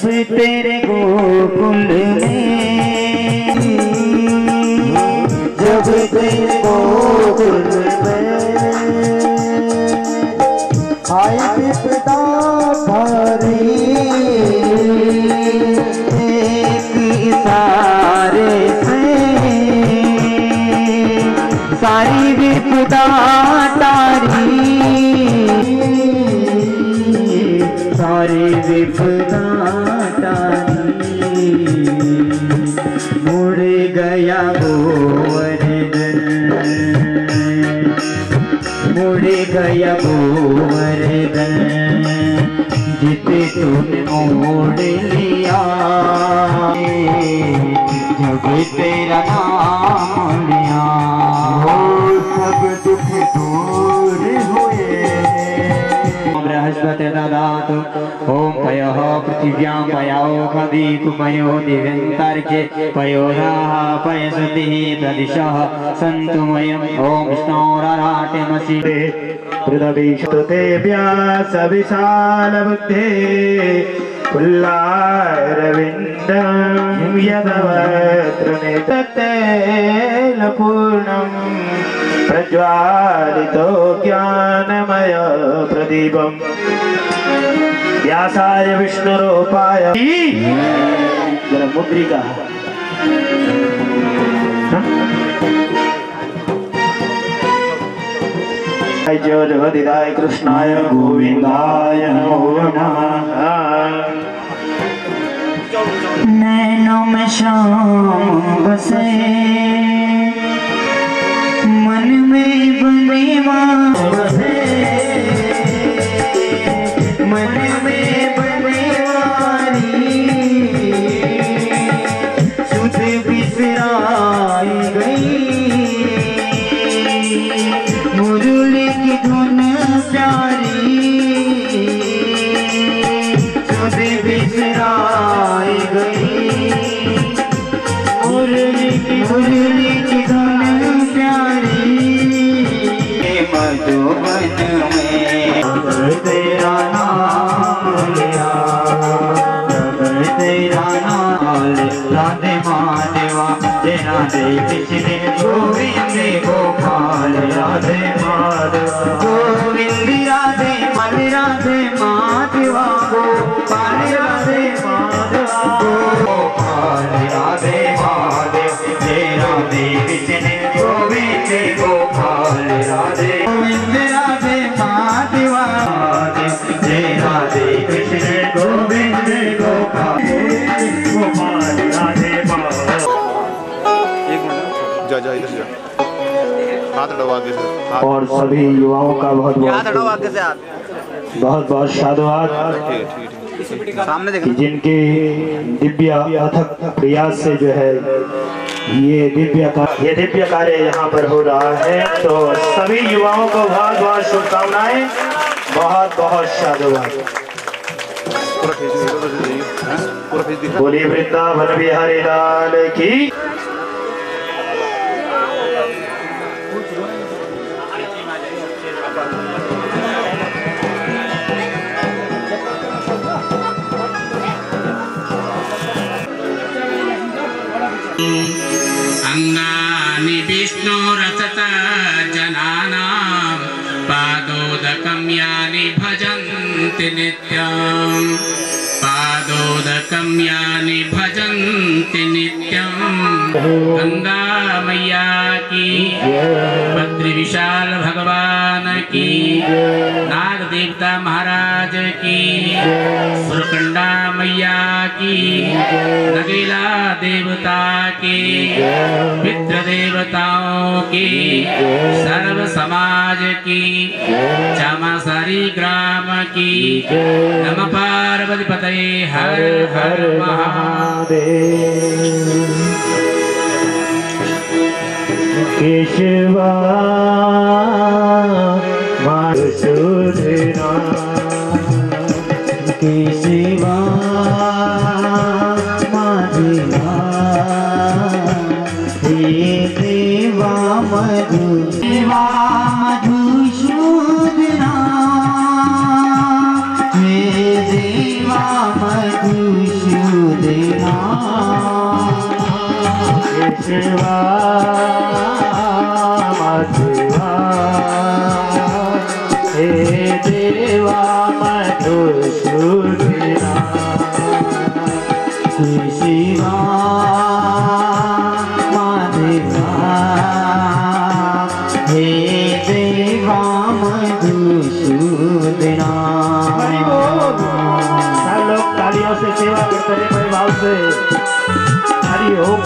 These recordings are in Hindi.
तेरे गोकुल में, जब तेरे गोकुल में आई विपदा भारी, एक इशारे से सारी विपदा तारी, सारी विपदा तारी। मुड़ गया गोवर्धन, मुड़ गया गोवर्धन, जिते तूने मोड़ लिया, जब तेरा नाम लिया, सब दुख दूर हुए। बृहस्पति ददातु ओम पयः पृथिव्यां पयो खदितु पयो दिव्यन्तरिक्षे पयोराः पयसतिः प्रदिशः सन्तु मयम् ओम विष्णोराराट्यमसि पृथ्वीष्टुते व्यास विशाल बुद्धे पुल्लारविन्दं यदवत्र नेततेन पूर्णम् प्रज्वालितो ज्ञानमय प्रदीपम् व्यासाय विष्णुरूपाय जरा मुद्रिका जगदिदाय कृष्णाय गोविंदाय नमो नमः। नैनों में शाम बसे, मन में बने बसे, मन में बने वारी, सुध बिसराई गई, मुरली की धुन प्यारी, सुध बिसराई गई, मुरली की धुन मधुबन में तेरा नाम लिया, तेरा नाम राधे माधवा तेरा दे पिछले गोविंद गोपाल राधे माधवा गोविंद राधे मल राधे माधवा गोपाल राधे माधवा गोपाल राधे माधव तेरा दे पिछले गोविंद गोपाल राधे गोविंद राधे माधवा जय राधे कृष्ण गोविंद गोपाल गोपाल राधे जा इधर से हाथ हटाओ आगे से। और सभी युवाओं का बहुत बहुत साधुवाद जिनके दिव्य अथक प्रयास से जो है ये दिव्य कार्य यहाँ पर हो रहा है। तो सभी युवाओं को बहुत बहुत शुभकामनाएं, बहुत बहुत साधुवाद। बोलिए वृंदावन बिहारी लाल की। अंगानि विष्णुरतता जनानां पादोदकं यानि भजन्ति नित्यं पादोदकं यानि भजन्ति नित्यं। गंगा मैया की, बद्री विशाल भगवान की, नाग देवता महाराज की, सुरकंडा मैया की, नगीला देवता की, मित्र देवताओं की, सर्व समाज की, चामासारी ग्राम की। नमः पार्वती पतये हर हर महादेव। केशवा मधुसूदना केशवा माधवा हे देवा मधुसूदना हे देवा मधुसूदना देवा मधुआ, हे देवा मधुसूदना, हे शिवा माधवा, हे देवा मधुसूदना। लोग तालियों से सेवा करते हैं बड़े भाव से। हरि ओम।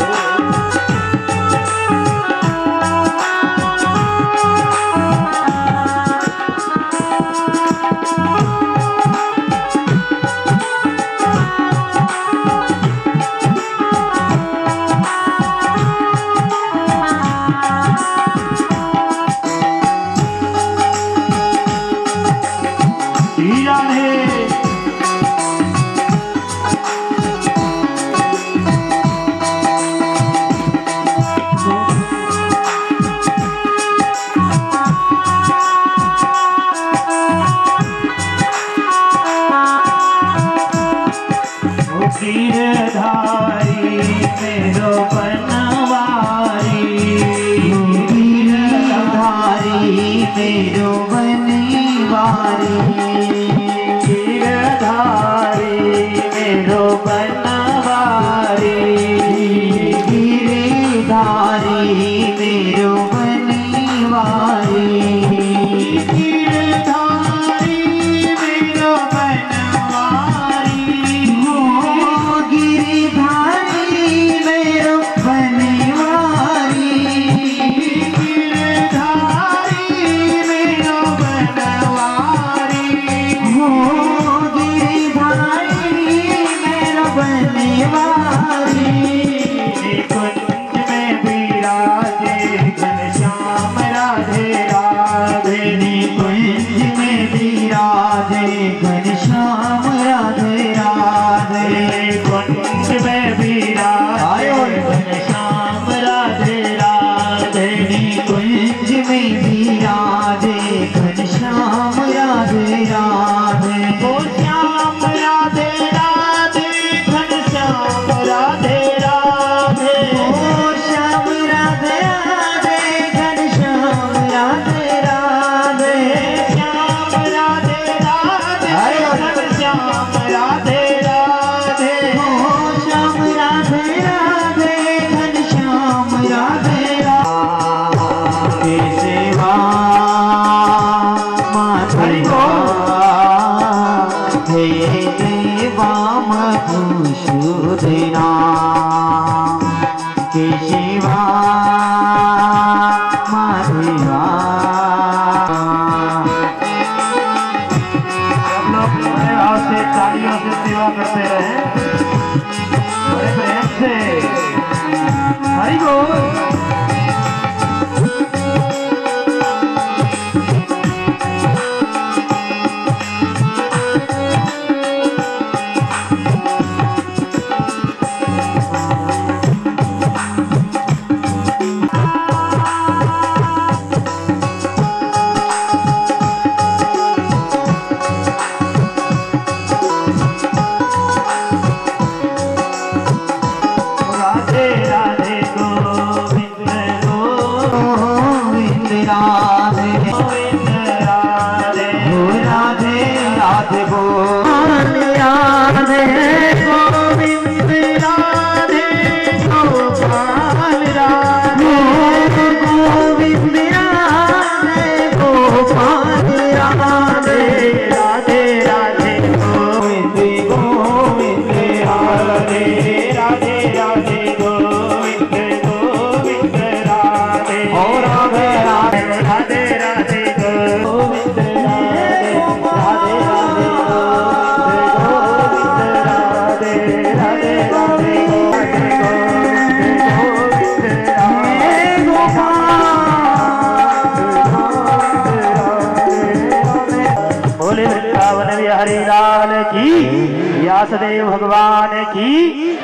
व्यासदेव भगवान की,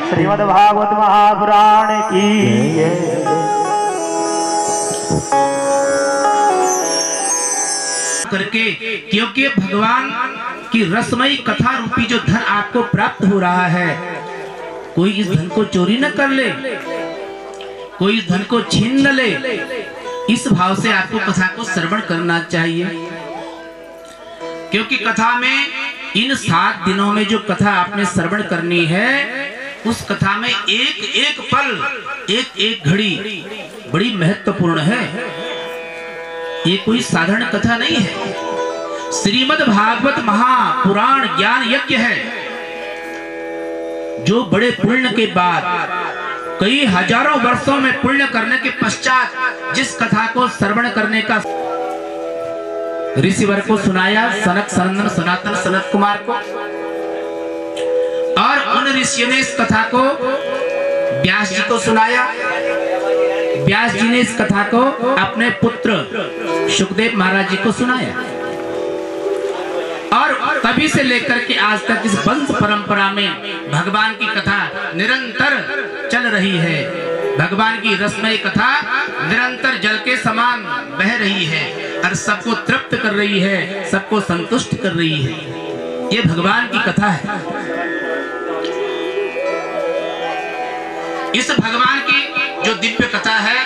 श्रीमद् भागवत महापुराण की। करके क्योंकि भगवान की रसमयी कथा रूपी जो धन आपको प्राप्त हो रहा है, कोई इस धन को चोरी न कर ले। कोई धन को छीन न ले, इस भाव से आपको कथा को श्रवण करना चाहिए। क्योंकि कथा में इन 7 दिनों में जो कथा आपने श्रवण करनी है, उस कथा में एक एक पल, एक एक घड़ी बड़ी महत्वपूर्ण है। ये कोई साधारण कथा नहीं है। श्रीमद् भागवत महापुराण ज्ञान यज्ञ है, जो बड़े पुण्य के बाद कई हजारों वर्षों में पुण्य करने के पश्चात जिस कथा को श्रवण करने का ऋषिवर को सुनाया, सनक सनंदन सनातन सनत कुमार को, और उन ऋषियों ने इस कथा को व्यास जी को सुनाया। व्यास जी ने इस कथा को अपने पुत्र शुकदेव महाराज जी को सुनाया, और तभी से लेकर के आज तक इस वंश परंपरा में भगवान की कथा निरंतर चल रही है। भगवान की रसमय कथा निरंतर जल के समान बह रही है और सबको तृप्त कर रही है, सबको संतुष्ट कर रही है। ये भगवान की कथा है। इस भगवान की जो दिव्य कथा है,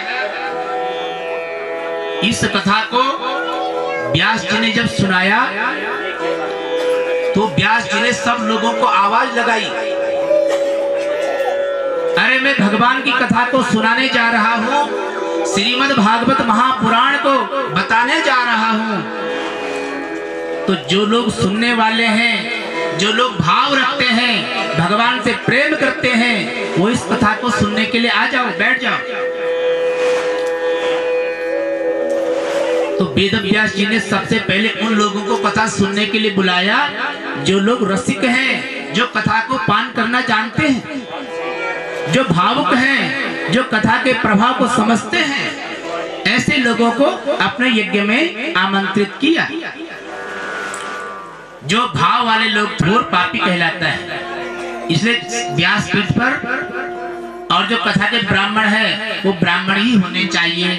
इस कथा को व्यास जी ने जब सुनाया तो व्यास जी ने सब लोगों को आवाज लगाई, अरे मैं भगवान की कथा को सुनाने जा रहा हूं, श्रीमद् भागवत महापुराण को बताने जा रहा हूं। तो जो लोग सुनने वाले हैं, जो लोग भाव रखते हैं, भगवान से प्रेम करते हैं, वो इस कथा को सुनने के लिए आ जाओ, बैठ जाओ। तो वेद व्यास जी ने सबसे पहले उन लोगों को कथा सुनने के लिए बुलाया जो लोग रसिक हैं, जो कथा को पान करना जानते हैं, जो भावुक हैं, जो कथा के प्रभाव को समझते हैं। ऐसे लोगों को अपने यज्ञ में आमंत्रित किया। जो भाव वाले लोग घोर पापी कहलाता है, इसलिए व्यासपीठ पर और जो कथा के ब्राह्मण है वो ब्राह्मण ही होने चाहिए,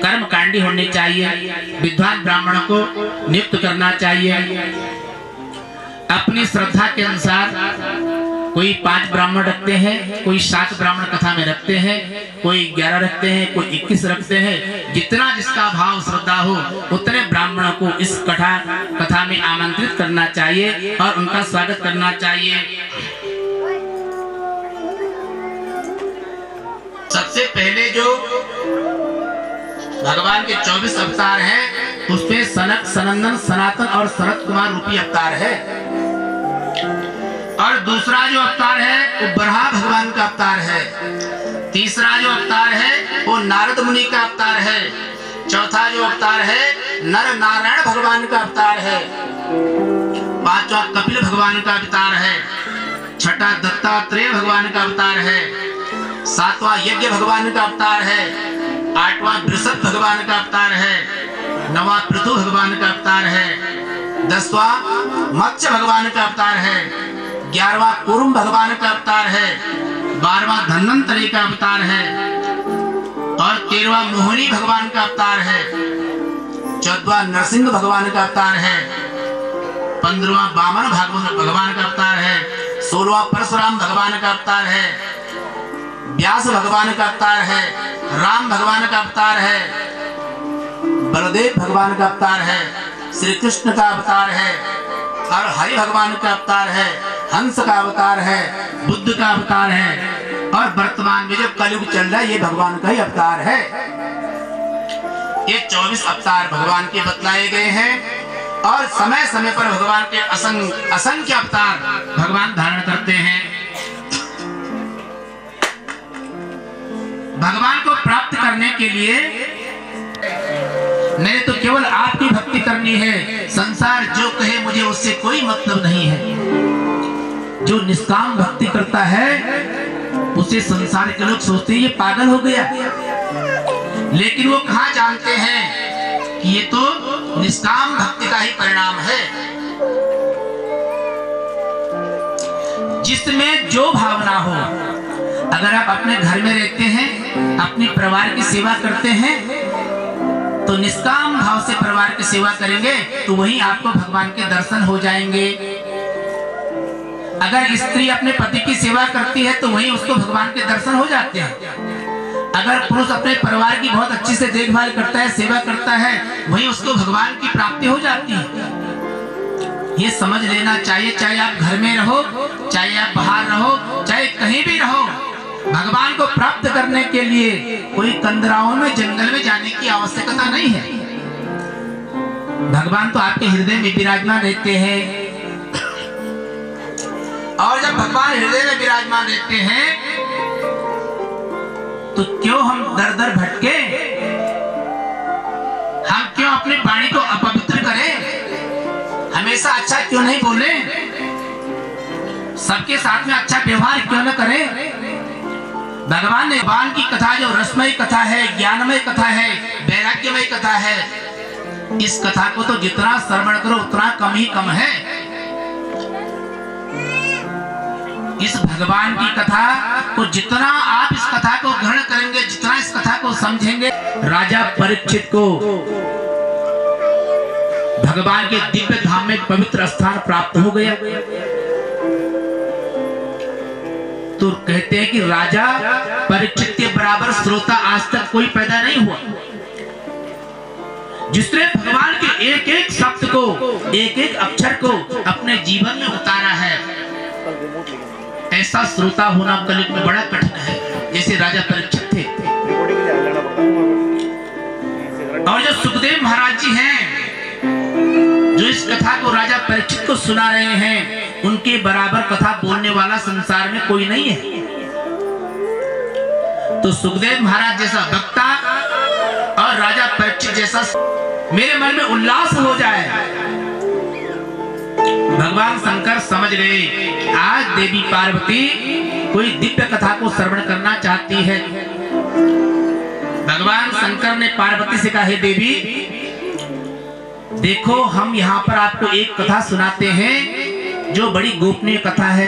कर्मकांडी होने चाहिए, विद्वान ब्राह्मणों को नियुक्त करना चाहिए। अपनी श्रद्धा के अनुसार कोई 5 ब्राह्मण रखते हैं, कोई 7 ब्राह्मण कथा में रखते हैं, कोई 11 रखते हैं, कोई 21 रखते हैं। जितना जिसका भाव श्रद्धा हो उतने ब्राह्मणों को इस कथा में आमंत्रित करना चाहिए और उनका स्वागत करना चाहिए। सबसे पहले जो भगवान के 24 अवतार हैं, उसमें सनक सनंदन सनातन और शरद कुमार रूपी अवतार है, और दूसरा जो अवतार है वो बरहा भगवान का अवतार है, तीसरा जो अवतार है वो नारद मुनि का अवतार है, चौथा जो अवतार है नर नारायण भगवान का अवतार है, पांचवा कपिल भगवान का अवतार है, छठा दत्तात्रेय भगवान का अवतार है, सातवां यज्ञ भगवान का अवतार है, आठवां वृषभ भगवान का अवतार है, नवा पृथु भगवान का अवतार है, 10वां मत्स्य भगवान का अवतार है, 11वां कुरुम भगवान का अवतार है, 12वां धन्वंतरी का अवतार है, और 13वां मोहिनी भगवान का अवतार है, 14वां नरसिंह भगवान का अवतार है, 15वां वामन भगवान का अवतार है, 16वां परशुराम भगवान का अवतार है, व्यास भगवान का अवतार है, राम भगवान का अवतार है, बलदेव भगवान का अवतार है, श्री कृष्ण का अवतार है, और हरि भगवान का अवतार है, हंस का अवतार है, बुद्ध का अवतार है, और वर्तमान में जो कलयुग चल रहा है ये भगवान का ही अवतार है। ये 24 अवतार भगवान के बतलाए गए हैं, और समय समय पर भगवान के असंख्य अवतार भगवान धारण करते हैं। भगवान को प्राप्त करने के लिए नहीं तो केवल आपकी भक्ति करनी है, संसार जो कहे मुझे उससे कोई मतलब नहीं है। जो निष्काम भक्ति करता है उसे संसार के लोग सोचते हैं ये पागल हो गया, लेकिन वो कहाँ जानते हैं कि ये तो निष्काम भक्ति का ही परिणाम है। जिसमें जो भावना हो, अगर आप अपने घर में रहते हैं, अपने परिवार की सेवा करते हैं, तो निष्काम भाव से परिवार की सेवा करेंगे तो वहीं आपको भगवान के दर्शन हो जाएंगे। अगर स्त्री अपने पति की सेवा करती है तो वहीं उसको भगवान के दर्शन हो जाते हैं। अगर पुरुष अपने परिवार की बहुत अच्छी से देखभाल करता है, सेवा करता है, वही उसको भगवान की प्राप्ति हो जाती है। ये समझ लेना चाहिए। चाहे आप घर में रहो, चाहे आप बाहर रहो, चाहे कहीं भी रहो, भगवान को प्राप्त करने के लिए कोई कंदराओं में, जंगल में जाने की आवश्यकता नहीं है। भगवान तो आपके हृदय में विराजमान रहते हैं। और जब भगवान हृदय में विराजमान रहते हैं तो क्यों हम दर दर भटके? हम क्यों अपनी वाणी को अपवित्र करें? हमेशा अच्छा क्यों नहीं बोले? सबके साथ में अच्छा व्यवहार क्यों न करें? भगवान ने भगवान की कथा जो रसमय कथा है, ज्ञानमय कथा है, वैराग्यमय कथा है, इस कथा को तो जितना श्रवण करो उतना कम ही कम है। इस भगवान की कथा को जितना आप इस कथा को ग्रहण करेंगे, जितना इस कथा को समझेंगे, राजा परीक्षित को भगवान के दिव्य धाम में पवित्र स्थान प्राप्त हो गया। तो कहते हैं कि राजा परीक्षित के बराबर श्रोता आज तक कोई पैदा नहीं हुआ, जिसने भगवान के एक एक शब्द को, एक एक अक्षर को अपने जीवन में उतारा है। ऐसा श्रोता होना कलयुग में बड़ा कठिन है, जैसे राजा परीक्षित थे। और जो सुखदेव महाराज जी हैं, जो इस कथा को राजा परीक्षित को सुना रहे हैं, उनके बराबर कथा बोलने वाला संसार में कोई नहीं है। तो सुखदेव महाराज जैसा वक्ता और राजा परीक्षित जैसा मेरे मन में उल्लास हो जाए। भगवान शंकर समझ गए आज देवी पार्वती कोई दिव्य कथा को श्रवण करना चाहती है। भगवान शंकर ने पार्वती से कहा, हे देवी, देखो हम यहाँ पर आपको एक कथा सुनाते हैं जो बड़ी गोपनीय कथा है,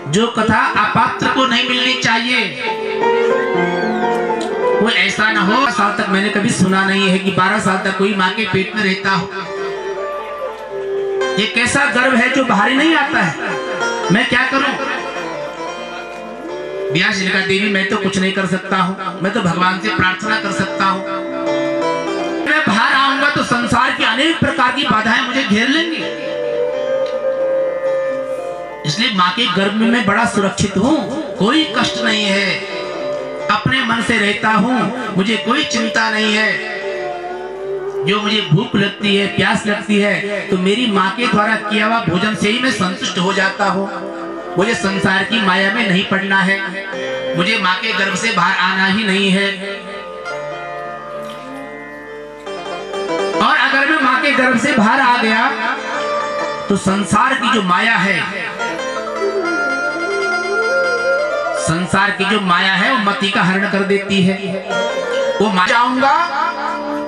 जो कथा अपात्र को नहीं मिलनी चाहिए। कोई ऐसा ना हो, 12 साल तक मैंने कभी सुना नहीं है कि 12 साल तक कोई माँ के पेट में रहता हो। ये कैसा गर्व है जो बाहर ही नहीं आता है। मैं क्या करूं? व्यास जी ने कहा, देवी मैं तो कुछ नहीं कर सकता हूं, मैं तो भगवान से प्रार्थना कर सकता हूं। मैं बाहर आऊंगा तो संसार की अनेक प्रकार की बाधाएं मुझे घेर लेंगी, इसलिए माँ के गर्भ में मैं बड़ा सुरक्षित हूँ, कोई कष्ट नहीं है, अपने मन से रहता हूँ, मुझे कोई चिंता नहीं है। जो मुझे भूख लगती है, प्यास लगती है, तो मेरी माँ के द्वारा किया हुआ भोजन से ही मैं संतुष्ट हो जाता हूँ। मुझे संसार की माया में नहीं पड़ना है, मुझे माँ के गर्भ से बाहर आना ही नहीं है। और अगर मैं माँ के गर्भ से बाहर आ गया तो संसार की जो माया है, संसार की जो माया है वो मति का हरण कर देती है। वो माँ जाऊंगा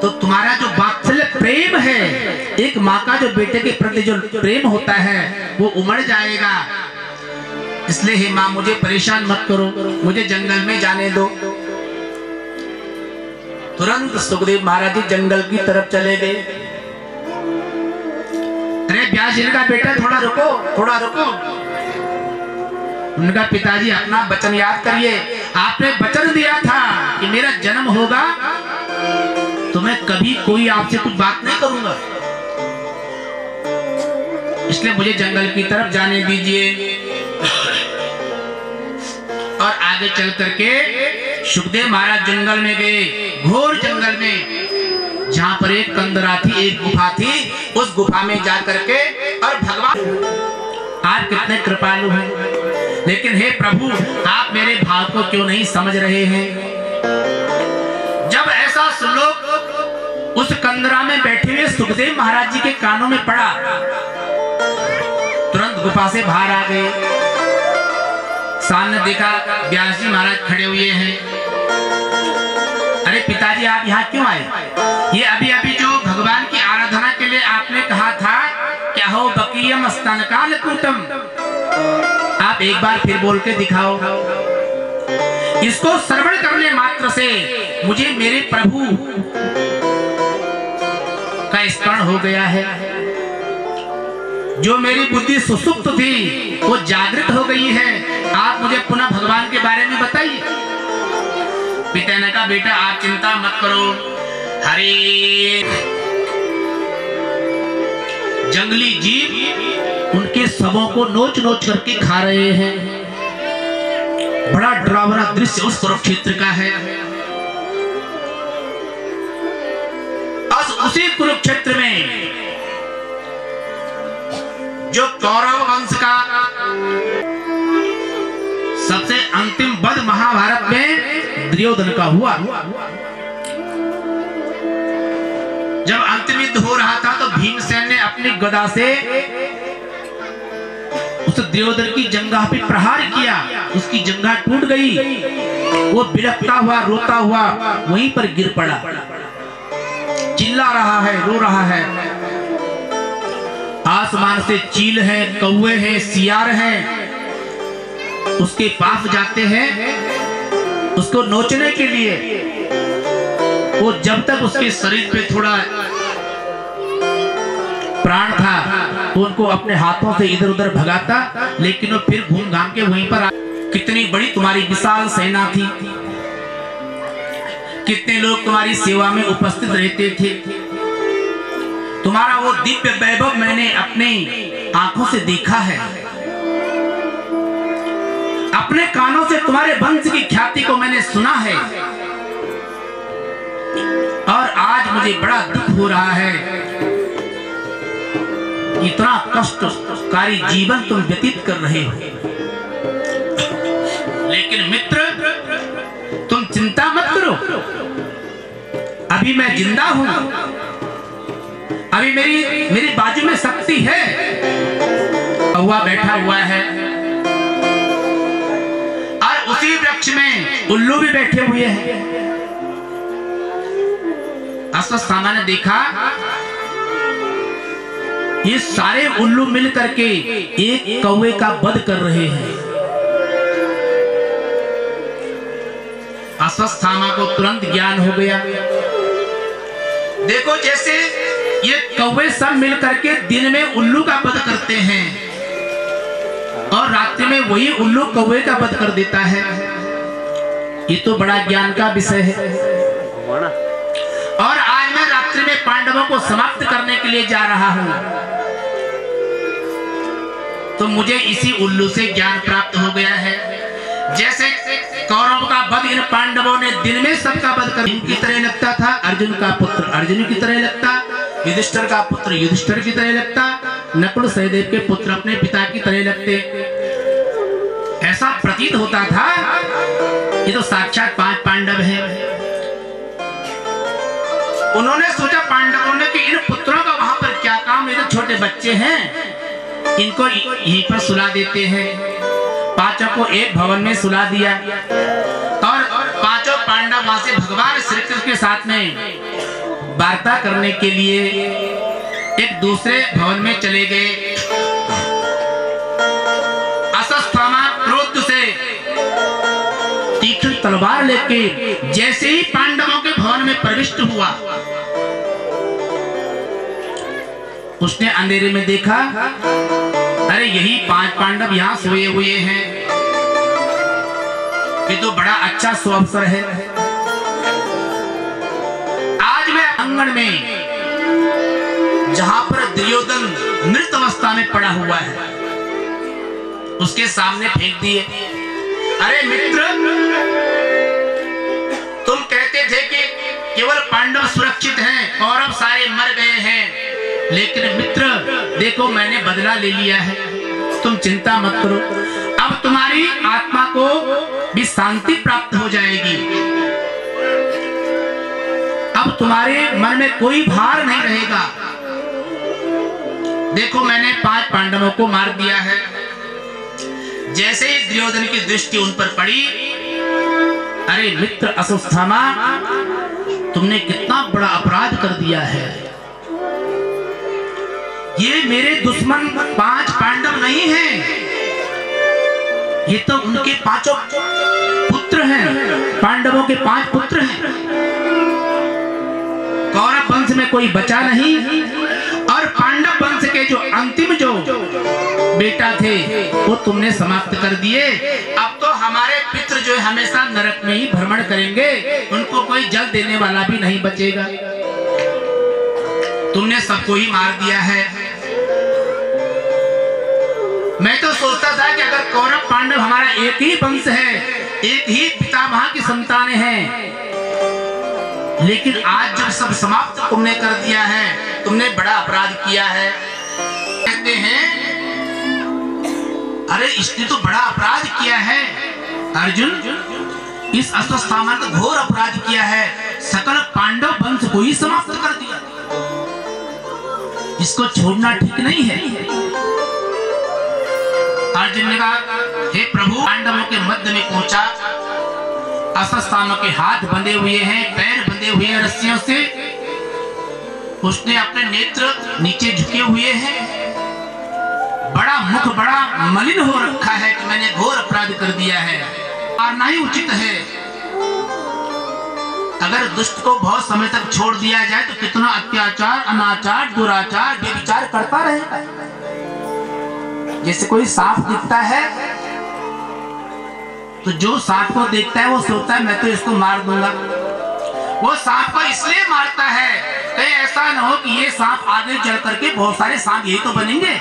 तो तुम्हारा जो वात्सल्य प्रेम है, एक माँ का जो बेटे के प्रति जो प्रेम होता है वो उमड़ जाएगा। इसलिए हे माँ मुझे परेशान मत करो, मुझे जंगल में जाने दो। तुरंत सुखदेव महाराज जी जंगल की तरफ चले गए। अरे व्यास जी का बेटा थोड़ा रुको, थोड़ा रुको। उनका पिताजी अपना वचन याद करिए, आपने वचन दिया था कि मेरा जन्म होगा तो मैं कभी कोई आपसे कुछ बात नहीं करूंगा, इसलिए मुझे जंगल की तरफ जाने दीजिए। और आगे चल करके सुखदेव महाराज जंगल में गए, घोर जंगल में, जहां पर एक कंदरा थी, एक गुफा थी। उस गुफा में जा करके, और भगवान आप कितने कृपालु हैं, लेकिन हे प्रभु आप मेरे भाव को क्यों नहीं समझ रहे हैं। जब ऐसा श्लोक उस कंदरा में बैठे हुए सुखदेव महाराज जी के कानों में पड़ा, तुरंत गुफा से बाहर आ गए। सामने देखा व्यास जी महाराज खड़े हुए हैं। अरे पिताजी आप यहाँ क्यों आए? ये अभी अभी जो भगवान की आराधना के लिए आपने कहा था, क्या हो बकीयम स्तन काल कूटम, आप एक बार फिर बोल के दिखाओ। इसको श्रवण करने मात्र से मुझे मेरे प्रभु का स्मरण हो गया है। जो मेरी बुद्धि सुसुप्त थी वो जागृत हो गई है। आप मुझे पुनः भगवान के बारे में बताइए। पिता ने कहा बेटा आप चिंता मत करो, हरे जंगली जीव उनके शवों को नोच नोच करके खा रहे हैं। बड़ा डरावना दृश्य उस कुरुक्षेत्र का है। उसी कुरुक्षेत्र में जो कौरव वंश का सबसे अंतिम वध महाभारत में दुर्योधन का हुआ। जब अंतिम युद्ध हो रहा था तो भीमसेन ने अपनी गदा से उस दुर्योधन की जंघा पे प्रहार किया, उसकी जंघा टूट गई। वो बिलखता हुआ रोता हुआ वहीं पर गिर पड़ा, चिल्ला रहा है, रो रहा है। आसमान से चील है, कौवे हैं, सियार हैं, उसके पास जाते हैं उसको नोचने के लिए। वो जब तक उसके शरीर पे थोड़ा प्राण था तो उनको अपने हाथों से इधर उधर भगाता, लेकिन वो फिर घूम घाम के वहीं पर कितनी बड़ी तुम्हारी विशाल सेना थी, कितने लोग तुम्हारी सेवा में उपस्थित रहते थे। तुम्हारा वो दिव्य वैभव मैंने अपनी आंखों से देखा है, अपने कानों से तुम्हारे वंश की ख्याति को मैंने सुना है। और आज मुझे बड़ा दुख हो रहा है, इतना कष्टकारी जीवन तुम व्यतीत कर रहे हो। लेकिन मित्र तुम चिंता मत करो, अभी मैं जिंदा हूं, अभी मेरी बाजू में शक्ति है। कौवा बैठा हुआ है और उसी वृक्ष में उल्लू भी बैठे हुए हैं। अश्वत्थामा ने देखा ये सारे उल्लू मिल करके एक कौवे का वध कर रहे हैं। अश्वत्थामा को तुरंत ज्ञान हो गया। देखो जैसे ये कौवे सब मिल करके दिन में उल्लू का वध करते हैं और रात्रि में वही उल्लू कौवे का वध कर देता है, ये तो बड़ा ज्ञान का विषय है। और आज मैं रात्रि में पांडवों को समाप्त करने के लिए जा रहा हूं, तो मुझे इसी उल्लू से ज्ञान प्राप्त हो गया है। जैसे कौरव का वध इन पांडवों ने दिन में सबका वध कर की तरह लगता था, अर्जुन का पुत्र अर्जुन की तरह लगता, युधिष्ठिर का पुत्र युधिष्ठिर की तरह लगता, नकुल सहदेव के पुत्र अपने पिता की तरह लगते। ऐसा प्रतीत होता था ये तो साक्षात 5 पांडव हैं। उन्होंने सोचा पांडवों ने कि इन पुत्रों का वहां पर क्या काम, ये तो छोटे बच्चे हैं, इनको यहीं पर सुला देते हैं। पांचों को एक भवन में सुला दिया और पांचों पांडव वहां से भगवान श्री कृष्ण के साथ में वार्ता करने के लिए एक दूसरे भवन में चले गए। अश्वत्थामा क्रोध से तीक्ष्ण तलवार लेके जैसे ही पांडवों के भवन में प्रविष्ट हुआ, उसने अंधेरे में देखा, अरे यही 5 पांडव यहाँ सोए हुए हैं, ये तो बड़ा अच्छा सुअवसर है। आज मैं आंगन में जहां पर दुर्योधन मृत अवस्था में पड़ा हुआ है उसके सामने फेंक दिए। अरे मित्र तुम कहते थे कि केवल पांडव सुरक्षित हैं, कौरव सारे मर गए हैं, लेकिन मित्र देखो मैंने बदला ले लिया है, तुम चिंता मत करो, अब तुम्हारी आत्मा को भी शांति प्राप्त हो जाएगी, अब तुम्हारे मन में कोई भार नहीं रहेगा। देखो मैंने 5 पांडवों को मार दिया है। जैसे ही दुर्योधन की दृष्टि उन पर पड़ी, अरे मित्र अश्वत्थामा तुमने कितना बड़ा अपराध कर दिया है, ये मेरे दुश्मन 5 पांडव नहीं हैं, ये तो उनके 5 पुत्र हैं, पांडवों के 5 पुत्र हैं। कौरव वंश में कोई बचा नहीं और पांडव वंश के जो अंतिम जो बेटा थे वो तुमने समाप्त कर दिए। अब तो हमारे पितृ जो है हमेशा नरक में ही भ्रमण करेंगे, उनको कोई जल देने वाला भी नहीं बचेगा। तुमने सबको ही मार दिया है। मैं तो सोचता था कि अगर कौरव पांडव हमारा एक ही वंश है, एक ही पितामह की संतान हैं, लेकिन आज जब सब समाप्त तुमने कर दिया है, तुमने बड़ा अपराध किया है। कहते हैं अरे इसने तो बड़ा अपराध किया है अर्जुन, इस अश्वत्थामा ने घोर अपराध किया है, सकल पांडव वंश को ही समाप्त कर दिया, इसको छोड़ना ठीक नहीं है। अर्जुन ने कहा हे प्रभु, पांडवों के मध्य में पहुंचा, अश्वत्थामा के हाथ बंधे हुए हैं, पैर बंधे हुए हैं रस्सियों से, उसने अपने नेत्र नीचे झुके हुए हैं, बड़ा मुख बड़ा मलिन हो रखा है कि मैंने घोर अपराध कर दिया है, मारना ही उचित है। अगर दुष्ट को बहुत समय तक छोड़ दिया जाए तो कितना अत्याचार, अनाचार, दुराचार, व्यभिचार करता रहेगा। जैसे कोई सांप दिखता है तो जो सांप को देखता है वो सोचता है मैं तो इसको मार दूंगा, वो सांप को इसलिए मारता है कहीं ऐसा न हो कि ये सांप आगे चल करके बहुत सारे सांप यही तो बनेंगे,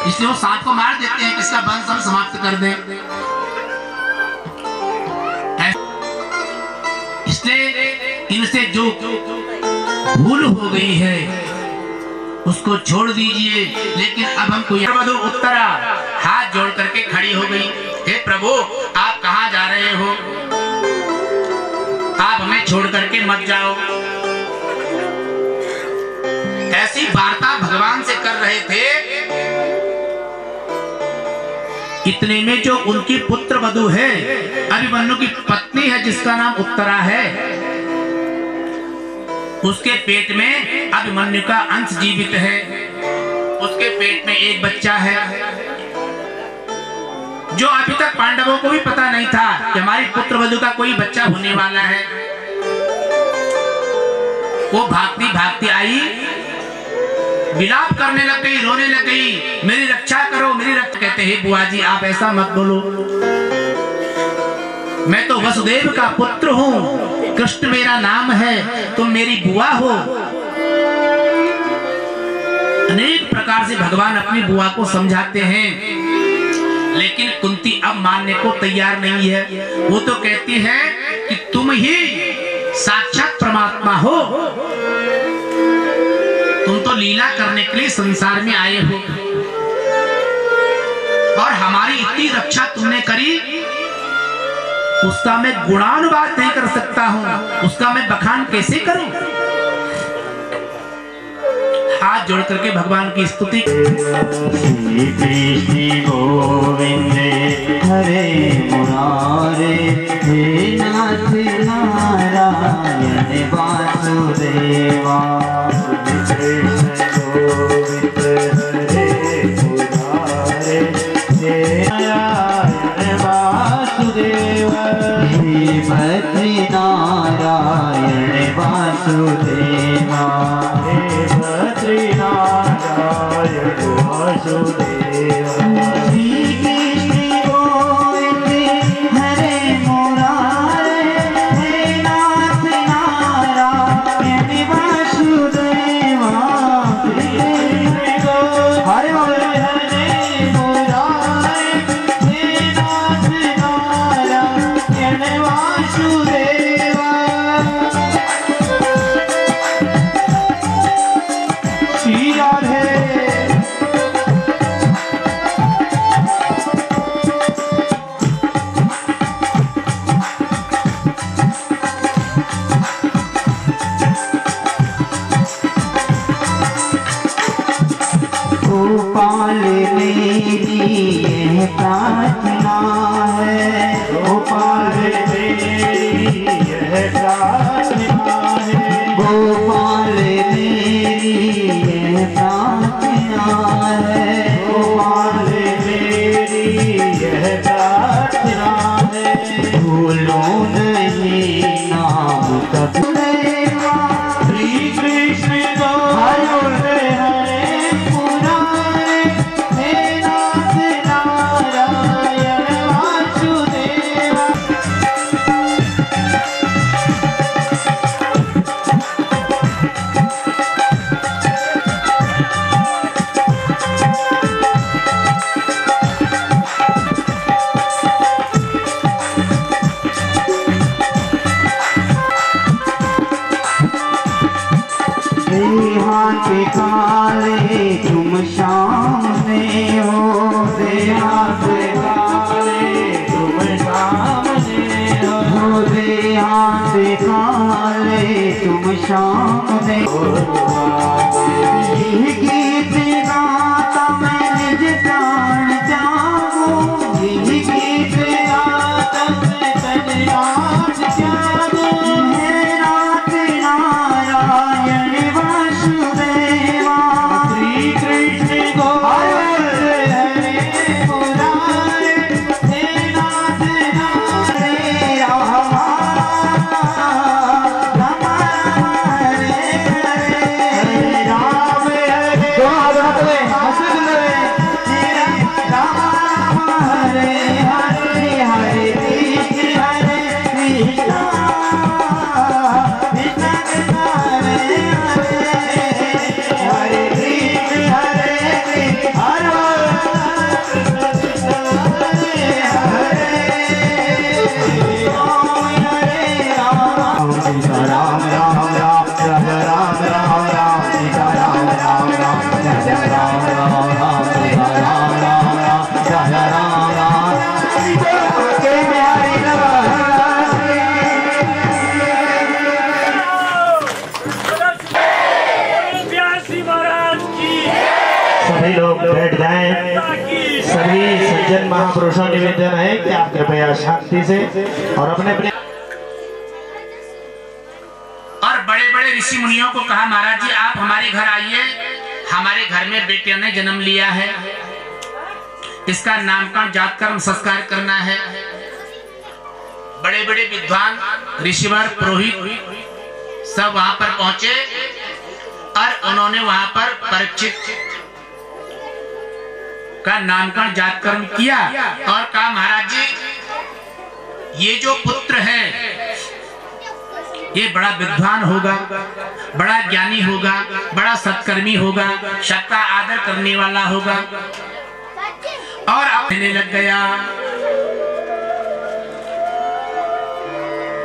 इसलिए वो सांप को मार देते हैं, किसका वंश हम समाप्त कर दें। इसलिए इनसे जो भूल हो गई है उसको छोड़ दीजिए। लेकिन अब हमको वधु उत्तरा हाथ जोड़ करके खड़ी हो गई, हे प्रभु आप कहाँ जा रहे हो, आप हमें छोड़ करके मत जाओ। ऐसी वार्ता भगवान से कर रहे थे, इतने में जो उनकी पुत्र वधु है, अभिमन्यु की पत्नी है जिसका नाम उत्तरा है, उसके पेट में अभिमन्यु का अंश जीवित है, उसके पेट में एक बच्चा है, जो अभी तक पांडवों को भी पता नहीं था कि हमारी पुत्र वधु का कोई बच्चा होने वाला है। वो भागती भागती आई, विलाप करने लग गई, रोने लग गई, मेरी रक्षा करो, मेरी रक्षा। कहते हैं बुआ जी आप ऐसा मत बोलो, मैं तो वसुदेव का पुत्र हूँ, कृष्ण मेरा नाम है, तुम मेरी बुआ हो। अनेक प्रकार से भगवान अपनी बुआ को समझाते हैं, लेकिन कुंती अब मानने को तैयार नहीं है। वो तो कहती है कि तुम ही साक्षात परमात्मा हो, तुम तो लीला करने के लिए संसार में आए हो, और हमारी इतनी रक्षा तुमने करी, उसका मैं गुणानुवाद नहीं कर सकता हूं, उसका मैं बखान कैसे करूं। हाथ जोड़ करके भगवान की स्तुति। श्री कृष्ण गोविंद हरे मुरारे, हे नाथ नारायण वासुदेवा। गोविंद हरे मुरारे, हे नारायण वासुदेवा। हे भद्री नारायण वासुदेवा, हे भद्री नारायण वासुदेवा। श्री कृष्ण गोविंद हरे मुरारे, हे नाथ नारायण वासुदेवा। हरे हरे मुरारे, हे नाथ नारायण वासुदेवा। श्री राधे। गोपाल मेरी यह प्रार्थना है, गोपाल मेरी यह प्रार्थना है, गोपाल मेरी यह प्रार्थना है, गोपाल मेरी यह प्रार्थना है। भूलो नहीं नाम कभी। श्री कृष्ण हरे हरे मुरारे, हे नाथ नारायण वासुदेवा। देहात काले तुम सामने हो, देहात काले तुम सामने हो, देहात काले तुम सामने हो। ये गीत गाता मैं निज प्राण जाऊं, ये गीत गाता मैं तन आज जाऊं। हे नाथ नारायण वासुदेवा, श्री कृष्ण गोविंद हरे मुरारे, हे नाथ नारायण राम राम हरे हरे, राम हरे राम हरे हरे, हरे कृष्ण हरे कृष्ण, कृष्ण कृष्ण हरे हरे, हरे कृष्ण हरे कृष्ण, हरे राम राम राम जय राम राम राम, सीता राम राम राम जय राम राम राम, सीता राम राम राम जय राम राम, सीता के प्यारे व्यासी महाराज की सभी लोग बैठ जाएं। सभी सज्जन महापुरुषों निवेदन है कि आप कृपया शांति से और अपने अपने और बड़े बड़े ऋषि मुनियों को कहा, महाराज जी आप हमारे घर आइए, हमारे घर में बेटे ने जन्म लिया है, इसका नामकरण जातकर्म संस्कार करना है। बड़े बड़े विद्वान ऋषिवर पुरोहित सब वहां पर पहुंचे और उन्होंने वहां पर परीक्षित का नामकरण जातकर्म किया और कहा, महाराज जी ये जो पुत्र है ये बड़ा विद्वान होगा, बड़ा ज्ञानी होगा, बड़ा सत्कर्मी होगा, सबका आदर करने वाला होगा। और अब कहने लग गया।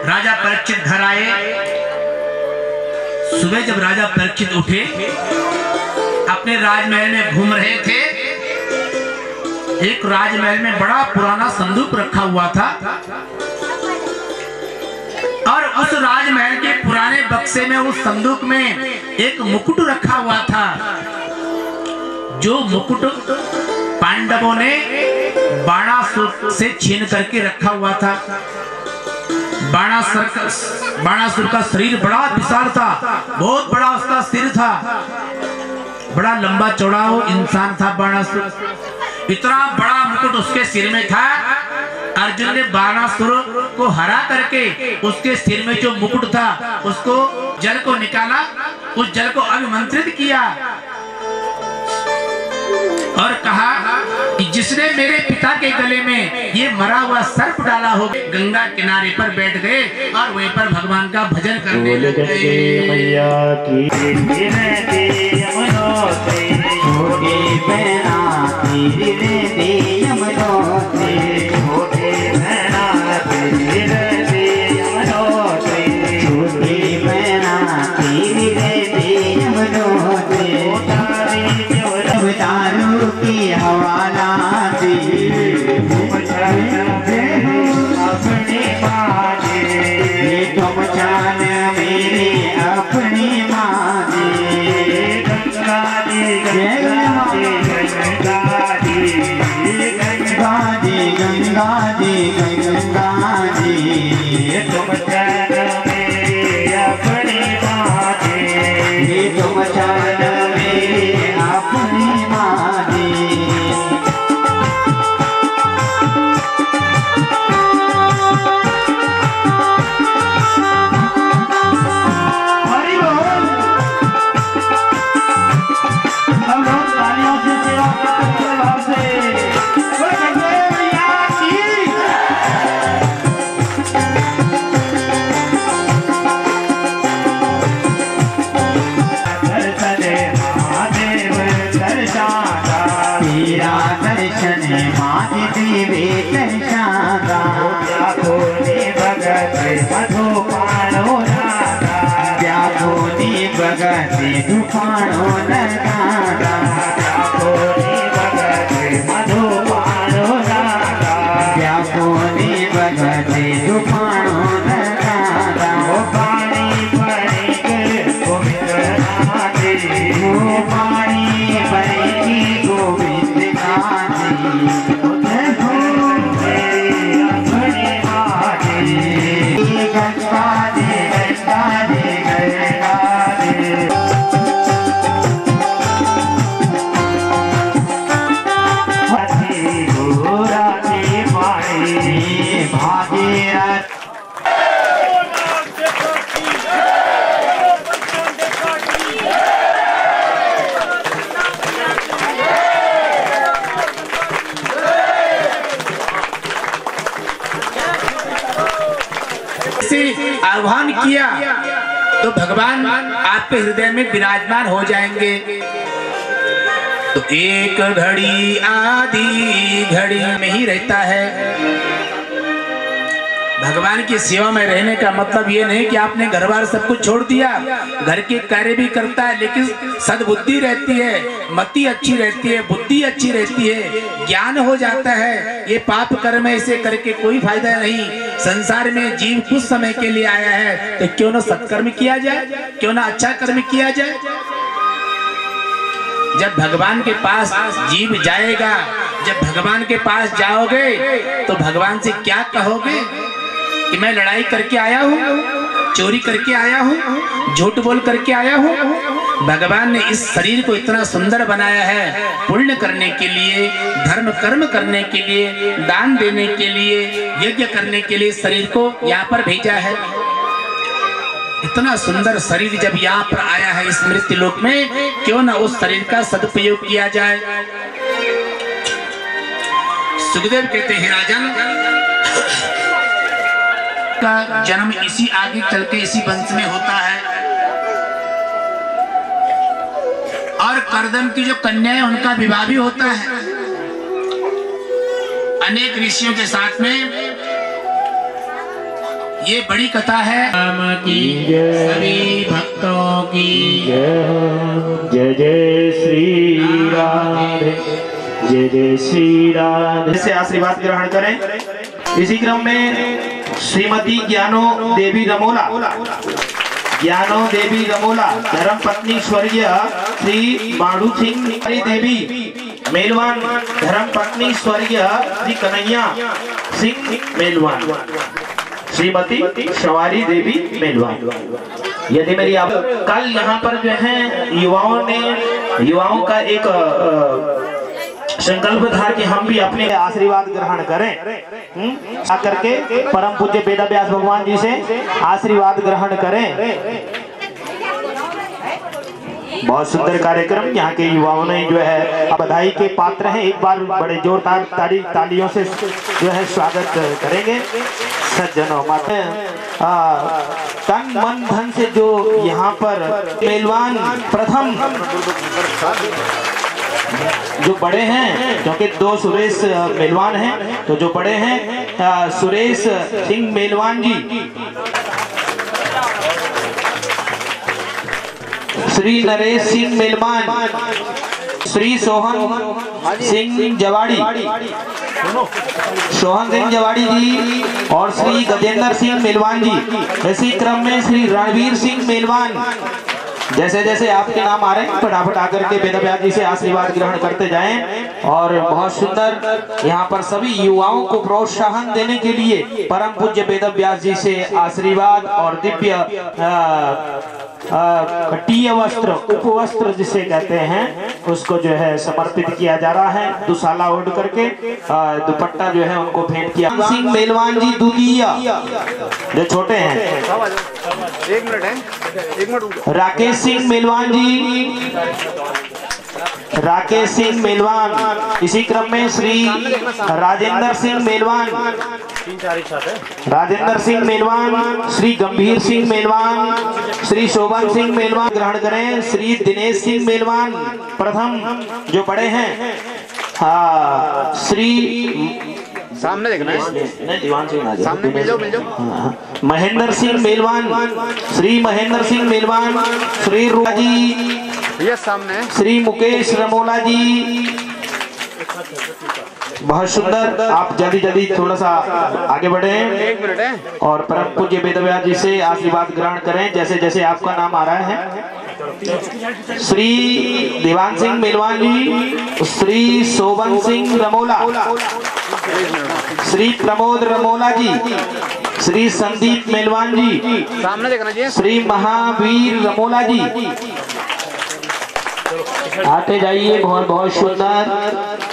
राजा परीक्षित घर आए। सुबह जब राजा परीक्षित उठे, अपने राजमहल में घूम रहे थे। एक राजमहल में बड़ा पुराना संदूक रखा हुआ था और उस राजमहल के पुराने बक्से में, उस संदूक में एक मुकुट रखा हुआ था, जो मुकुट पांडवों ने बाणासुर से छीन करके रखा हुआ था। बाणासुर का शरीर बड़ा विशाल था, बहुत बड़ा उसका सिर था, बड़ा लंबा चौड़ा वो इंसान था बाणासुर। इतना बड़ा मुकुट उसके सिर में था। अर्जुन ने बाणासुर को हरा करके उसके सिर में जो मुकुट था उसको जल को निकाला, उस जल को अभिमंत्रित किया और कहा कि जिसने मेरे पिता के गले में ये मरा हुआ सर्प डाला हो। गंगा किनारे पर बैठ गए और वहीं पर भगवान का भजन करने लग गए। हवाला अपनी माँ तुम जान मेरी अपनी माँ पाणो न गागा व्यापोनी भगते मधु पाणो नागा व्यापोनी भगते तू पाणो न गागा वो पानी भरी के गोविंद गाते वो पानी भरी गोविंद गाते आह्वान किया तो भगवान आपके हृदय में विराजमान हो जाएंगे। तो एक घड़ी आधी घड़ी में ही रहता है। भगवान की सेवा में रहने का मतलब ये नहीं कि आपने घर बार सब कुछ छोड़ दिया, घर के कार्य भी करता है लेकिन सद्बुद्धि रहती है, मति अच्छी रहती है, बुद्धि अच्छी रहती है, ज्ञान हो जाता है। ये पाप कर्म ऐसे करके कोई फायदा नहीं। संसार में जीव कुछ समय के लिए आया है तो क्यों ना सत्कर्म किया जाए, क्यों ना अच्छा कर्म किया जाए। जब भगवान के पास जीव जाएगा, जब भगवान के पास जाओगे तो भगवान से क्या कहोगे कि मैं लड़ाई करके आया हूँ, चोरी करके आया हूँ, झूठ बोल करके आया हूँ। भगवान ने इस शरीर को इतना सुंदर बनाया है पुण्य करने के लिए, धर्म कर्म करने के लिए, दान देने के लिए, यज्ञ करने के लिए शरीर को यहाँ पर भेजा है। इतना सुंदर शरीर जब यहाँ पर आया है इस मृत्यु लोक में, क्यों ना उस शरीर का सदुपयोग किया जाए। सुखदेव कहते हैं राजन का जन्म इसी आगे चल के इसी वंश में होता है, और करदम की जो कन्या है उनका विवाह भी होता है अनेक ऋषियों के साथ में। ये बड़ी कथा है। राम की सभी भक्तों की जय जय श्री राधे, जय जय श्री राधे। से आशीर्वाद ग्रहण करें। इसी क्रम में श्रीमती ज्ञानो देवी रमोला, ज्ञानो देवी रमोला धर्म पत्नी स्वर्गीय श्री बाणू सिंह देवी मेलवान, धर्म पत्नी स्वर्गीय श्री कन्हैया सिंह मेलवान, श्रीमती सवारी देवी मेलवान। यदि मेरी आप कल यहाँ पर जो है युवाओं का एक संकल्प था कि हम भी अपने आशीर्वाद ग्रहण करें, आकर के परम पूज्य वेदव्यास भगवान जी से आशीर्वाद ग्रहण करें। बहुत सुंदर कार्यक्रम यहाँ के युवाओं ने जो है बधाई के पात्र हैं। एक बार बड़े जोरदार तालियों से जो है स्वागत करेंगे सज्जनों। तन मन धन से जो यहाँ पर मेलवान प्रथम जो बड़े हैं, क्योंकि दो सुरेश मेलवान हैं, तो जो बड़े हैं सुरेश सिंह मेलवान जी, श्री नरेश सिंह मेलवान, श्री सोहन सिंह जवाड़ी, सोहन सिंह जवाड़ी जी और श्री गजेंद्र सिंह मेलवान जी। इसी क्रम में श्री रणवीर सिंह मेलवान। जैसे जैसे आपके नाम आ रहे हैं फटाफट आकर के वेदव्यास जी से आशीर्वाद ग्रहण करते जाएं। और बहुत सुंदर यहाँ पर सभी युवाओं को प्रोत्साहन देने के लिए परम पूज्य वेदव्यास जी से आशीर्वाद और दिव्य खट्टीय वस्त्र, उपवस्त्र जिसे कहते हैं, उसको जो है समर्पित किया जा रहा है। दुशाला ओढ़ करके दुपट्टा जो है उनको भेंट किया। सिंह मेलवान जी द्वितीय जो छोटे हैं, एक मिनट राकेश सिंह मेलवान जी, राकेश सिंह मेलवान। इसी क्रम में श्री राजेंद्र सिंह मेलवान, राजेंद्र सिंह मेलवान, श्री गंभीर सिंह मेलवान, श्री शोभन सिंह मेलवान ग्रहण करें। श्री दिनेश सिंह मेलवान प्रथम जो बड़े हैं, श्री सामने देखना है, नहीं दीवान सिंह सामने मिल जाओ। महेंद्र सिंह मेलवान, श्री महेंद्र सिंह मेलवान, श्री रूजी ये सामने श्री मुकेश रमोला जी, बहुत सुंदर। आप जल्दी जल्दी थोड़ा सा आगे बढ़े 1 मिनट है। और परम पूज्य वेदव्यास जी से आशीर्वाद ग्रहण करें जैसे जैसे आपका नाम आ रहा है। श्री देवान सिंह मेलवान जी, श्री शोभन सिंह रमोला, श्री प्रमोद रमोला जी, श्री संदीप मेलवान जी, सामने देखना जी। श्री महावीर रमोला जी, आते जाइए। बहुत बहुत सुंदर।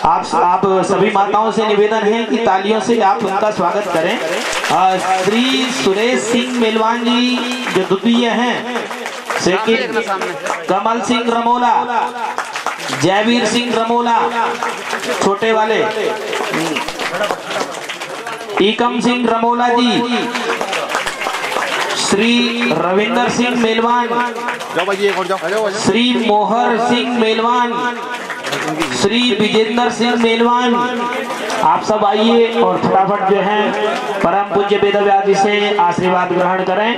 आप सभी माताओं से निवेदन है कि तालियों से आप उनका स्वागत करें। श्री सुरेश सिंह मेलवान जी जो द्वितीय हैं, सेकंड कमल सिंह रमोला, जयवीर सिंह रमोला छोटे वाले, टीकम सिंह रमोला जी, श्री रविंदर सिंह मेलवान, जाओ भाई एक और जाओ। श्री मोहर सिंह मेलवान, श्री विजेंद्र सिंह मेलवान। आप सब आइए और फटाफट जो है परम पूज्य वेदव्यास जी से आशीर्वाद ग्रहण करें।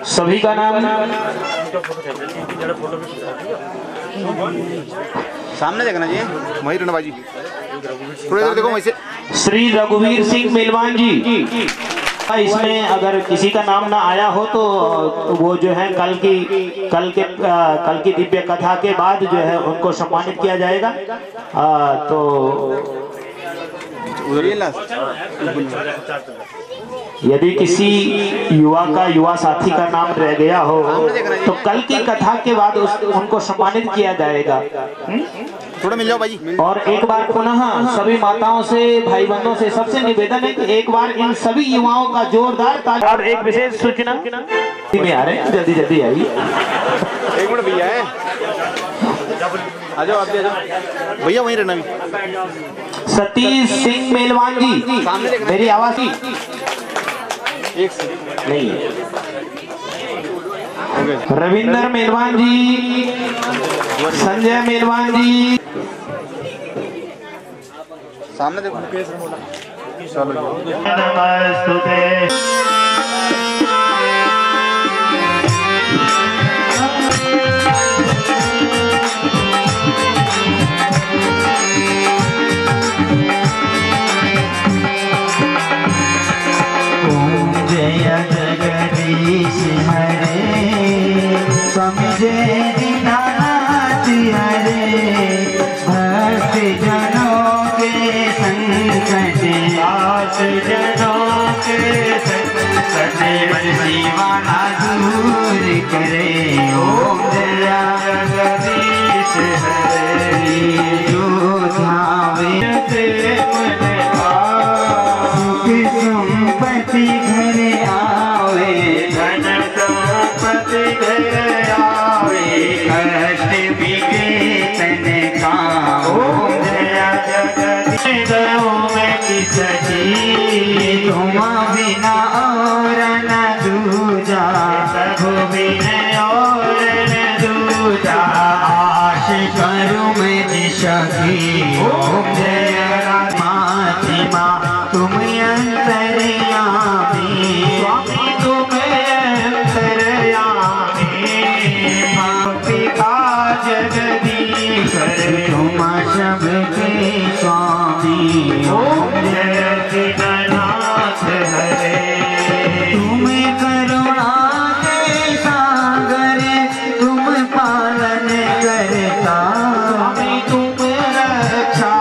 सभी का नाम सामने देखना जी। वही रणबाजी थोड़ी देर देखो वहीं से। श्री रघुवीर सिंह मेलवान जी। इसमें अगर किसी का नाम ना आया हो तो वो जो है कल की दिव्य कथा के बाद जो है उनको सम्मानित किया जाएगा। तो यदि किसी युवा साथी का नाम रह गया हो तो कल की कथा के बाद उनको सम्मानित किया जाएगा। थोड़ा मिल जाओ भाई। और एक बार पुनः सभी माताओं से, भाई बंधुओं से सबसे निवेदन है कि एक बार इन सभी युवाओं का जोरदार ताली। और एक विशेष सूचना में आ रहे हैं, जल्दी जल्दी आइए। 1 मिनट भैया है, आ जाओ आप भी आ जाओ भैया, वहीं रहना भी। सतीश सिंह मेलवान जी, मेरी आवाज ही एक नहीं है। रविंदर मेलवान जी, संजय मेलवान जी, सामने देखो। नमस्ते। जय दीनानाथ हरे, भक्त जनों के संकट, दास जनों के संकट, शिवाना दूर करे। ओम जया जगदीश हरे, जो धावे सुख संपत्ति घर आवे, धन संपत्ति घर आवे, कष्ट बिगे तन का। ओम जया जगदीश में किसकी, तुम बिना और न दूजा, प्रभु बिना और न दूजा, आश करूं मैं दिशा की। ओम जया मातिमा तुम अंतर्यामी, स्वामी तुम अंतर्यामी, पिता जगदीश्वर तुम सबके स्वामी। ओम जय दीनानाथ हरे, तुम करुणा के सागर, तुम पालन करता, स्वामी तुम रक्षा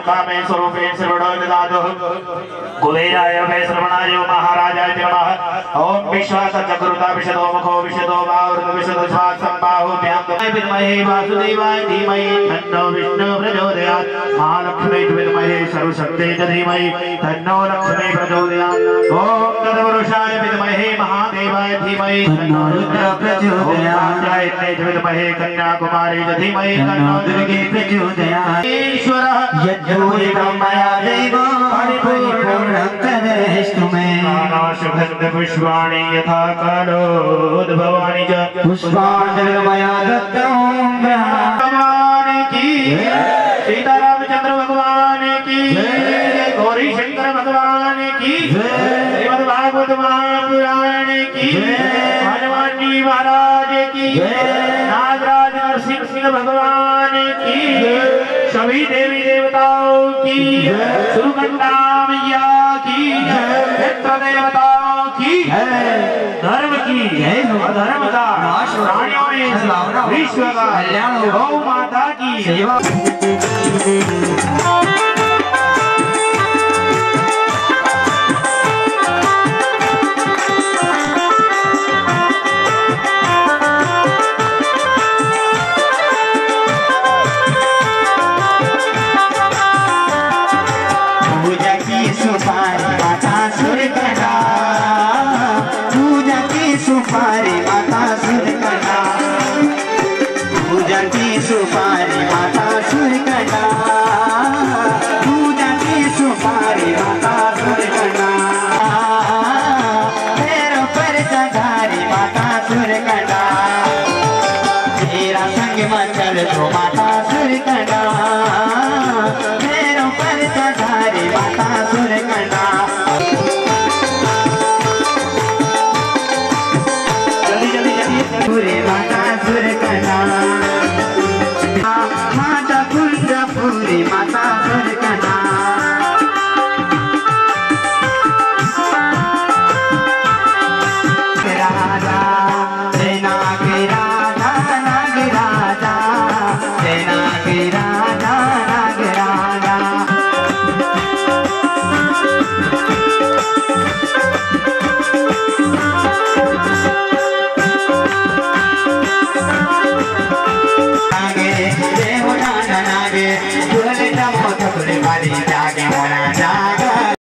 कामे स्वरूपे श्रवणो ददातु कुबेराय वै श्रवणाय महाराजाय नमः ओम विश्वासचक्रुता विशदो मुखो विशदो बाहुर्द विशदो श्वासंबाहुभ्यां विद्महे वासुदेवाय धीमहि तन्नो विष्णु प्रचोदयात् महालक्ष्मी विद्महे सर्वशक्त्यै धीमहि तन्नो लक्ष्मी प्रचोदयात् ओम तत्पुरुषाय विद्महे महादेवाय धीमहि तन्नो रुद्र प्रचोदयात् गायत्र्यै विद्महे कन्याकुमारी धीमहि तन्नो दुर्गे प्रचोदयात् ईश्वरः यज्ञोऽयं मया देवो परिपूर्णं करेस्तु मे नानाशुगन्ध पुष्पाणि यथा कालोद्भवानि च पुष्पाञ्जलिर्मया दत्तं भगवान की सीतारामचंद्र भगवान की गौरी शंकर भगवान की श्रीमद् भागवत महापुराण की हनुमान जी महाराज की नागराज नरसिंह सिंह भगवान की सभी देवी देवताओं की सुरकंडा मैया की मित्र देवताओं की धर्म की अधर्म का प्राणियों में विश्व का कल्याण गौ माता की सेवा सुपारी माता सुरकंडा पूजा की सुपारी माता सुरकंडा पूजा की सुपारी माता सुरकंडा पैरों पर चढ़ारी माता सुरकंडा तेरा संग मचल धुमा